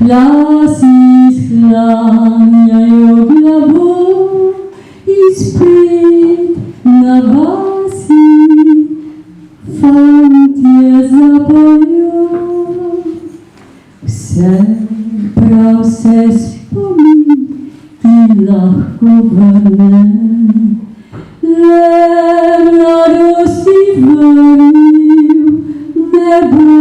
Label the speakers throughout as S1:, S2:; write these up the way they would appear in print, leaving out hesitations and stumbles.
S1: Lasy schlaniają głową i spryt na wasi fantie zapoją. Przebrał se wspomnień i lahko vrne, le mladosti vrnil ne bo.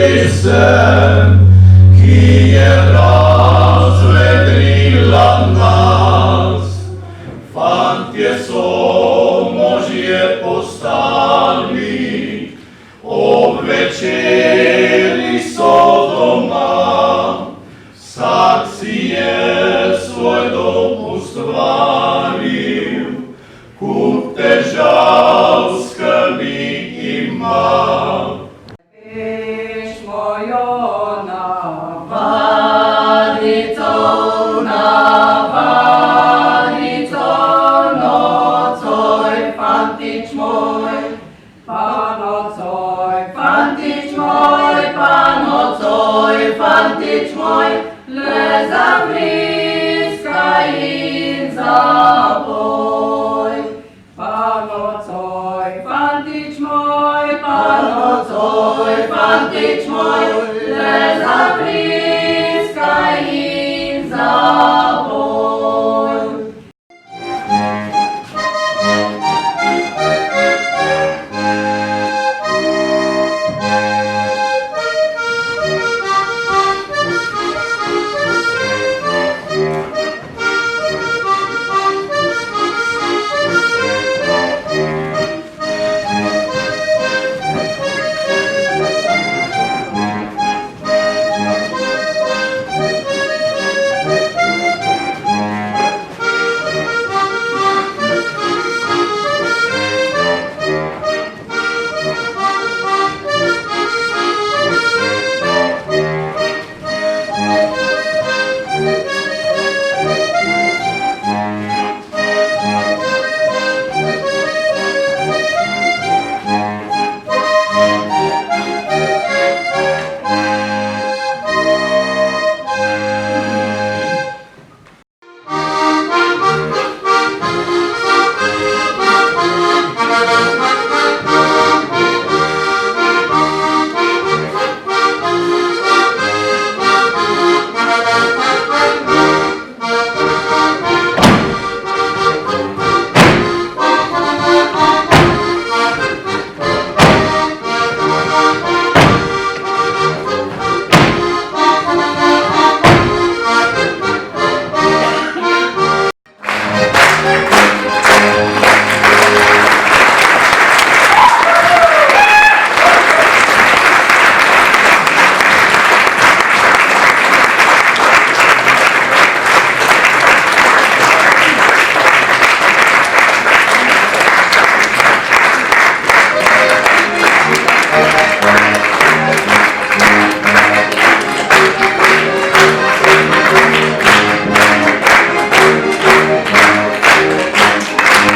S2: Papysem, kije razvedrila nas. Fantje so možje postali, ob večeri so doma. Vsak si je svoj dom ustvaril, kup težav skrbi ima.
S3: Fantič moj, le zavriskaj in zaboj. Panocoj, fantič moj, panocoj, fantič moj,